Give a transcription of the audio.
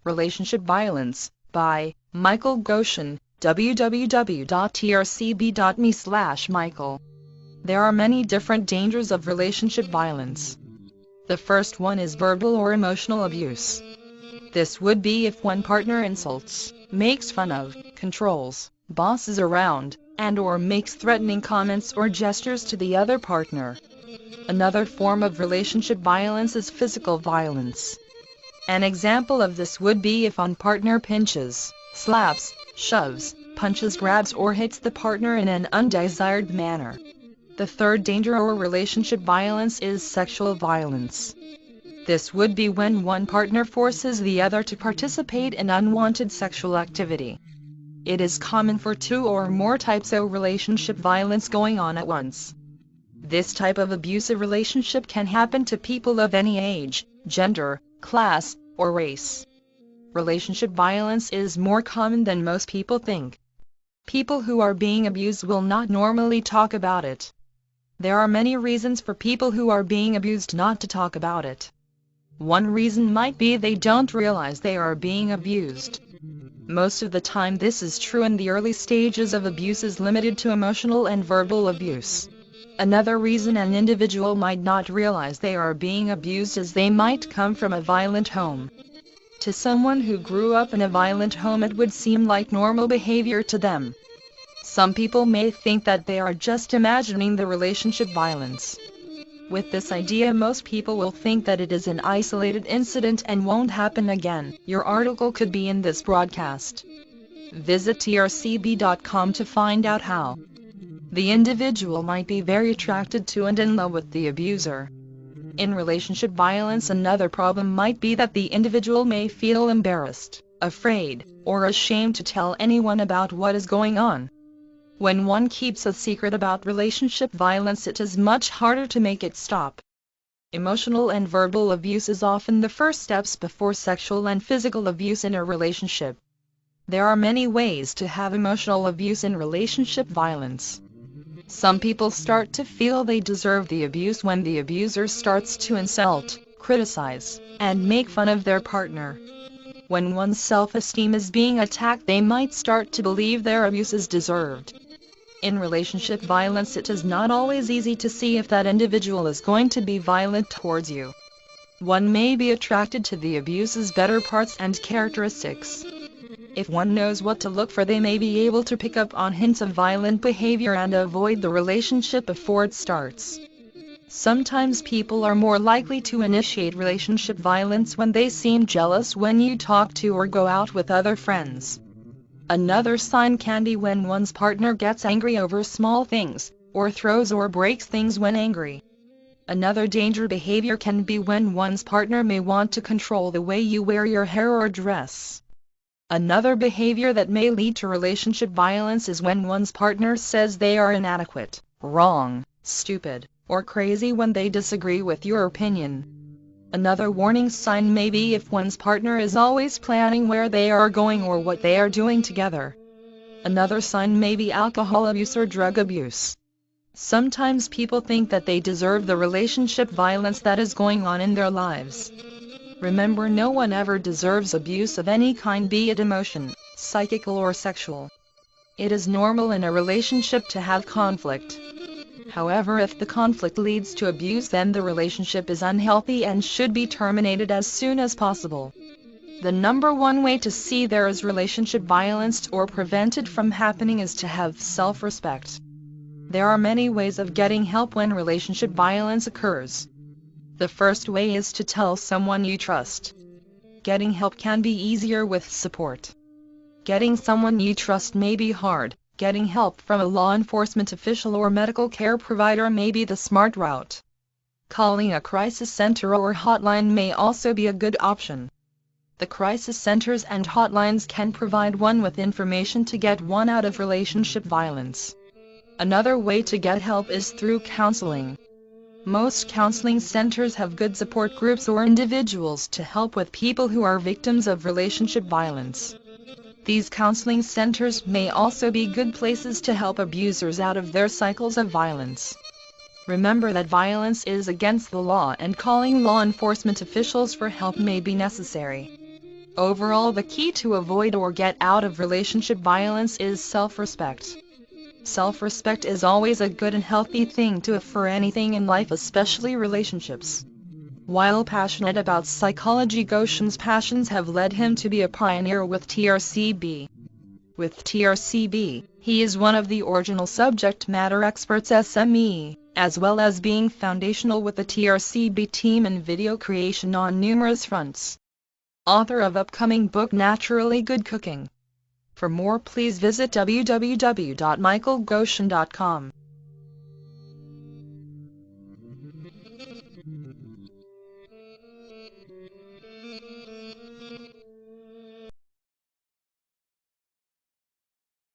Relationship Violence, by Michael Goshen, www.trcb.me/Michael. There are many different dangers of relationship violence. The first one is verbal or emotional abuse. This would be if one partner insults, makes fun of, controls, bosses around, and/or makes threatening comments or gestures to the other partner. Another form of relationship violence is physical violence. An example of this would be if one partner pinches, slaps, shoves, punches, grabs, or hits the partner in an undesired manner. The third danger or relationship violence is sexual violence. This would be when one partner forces the other to participate in unwanted sexual activity. It is common for two or more types of relationship violence going on at once. This type of abusive relationship can happen to people of any age, gender, class, or race. Relationship violence is more common than most people think. People who are being abused will not normally talk about it. There are many reasons for people who are being abused not to talk about it. One reason might be they don't realize they are being abused. Most of the time this is true in the early stages of abuse is limited to emotional and verbal abuse. Another reason an individual might not realize they are being abused is they might come from a violent home. To someone who grew up in a violent home it would seem like normal behavior to them. Some people may think that they are just imagining the relationship violence. With this idea most people will think that it is an isolated incident and won't happen again. Your article could be in this broadcast. Visit trcb.com to find out how. The individual might be very attracted to and in love with the abuser. In relationship violence another problem might be that the individual may feel embarrassed, afraid, or ashamed to tell anyone about what is going on. When one keeps a secret about relationship violence it is much harder to make it stop. Emotional and verbal abuse is often the first steps before sexual and physical abuse in a relationship. There are many ways to have emotional abuse in relationship violence. Some people start to feel they deserve the abuse when the abuser starts to insult, criticize, and make fun of their partner. When one's self-esteem is being attacked they might start to believe their abuse is deserved. In relationship violence it is not always easy to see if that individual is going to be violent towards you. One may be attracted to the abuser's better parts and characteristics. If one knows what to look for they may be able to pick up on hints of violent behavior and avoid the relationship before it starts. Sometimes people are more likely to initiate relationship violence when they seem jealous when you talk to or go out with other friends. Another sign can be when one's partner gets angry over small things, or throws or breaks things when angry. Another danger behavior can be when one's partner may want to control the way you wear your hair or dress. Another behavior that may lead to relationship violence is when one's partner says they are inadequate, wrong, stupid, or crazy when they disagree with your opinion. Another warning sign may be if one's partner is always planning where they are going or what they are doing together. Another sign may be alcohol abuse or drug abuse. Sometimes people think that they deserve the relationship violence that is going on in their lives. Remember, no one ever deserves abuse of any kind, be it emotional, psychical or sexual. It is normal in a relationship to have conflict. However, if the conflict leads to abuse then the relationship is unhealthy and should be terminated as soon as possible. The number one way to see there is relationship violence or prevent it from happening is to have self-respect. There are many ways of getting help when relationship violence occurs. The first way is to tell someone you trust. Getting help can be easier with support. Getting someone you trust may be hard. Getting help from a law enforcement official or medical care provider may be the smart route. Calling a crisis center or hotline may also be a good option. The crisis centers and hotlines can provide one with information to get one out of relationship violence. Another way to get help is through counseling. Most counseling centers have good support groups or individuals to help with people who are victims of relationship violence. These counseling centers may also be good places to help abusers out of their cycles of violence. Remember that violence is against the law and calling law enforcement officials for help may be necessary. Overall, the key to avoid or get out of relationship violence is self-respect. Self-respect is always a good and healthy thing to have for anything in life, especially relationships. While passionate about psychology, Goshen's passions have led him to be a pioneer with TRCB. With TRCB, he is one of the original subject matter experts SME, as well as being foundational with the TRCB team in video creation on numerous fronts. Author of upcoming book Naturally Good Cooking. For more, please visit www.michaelgoshen.com.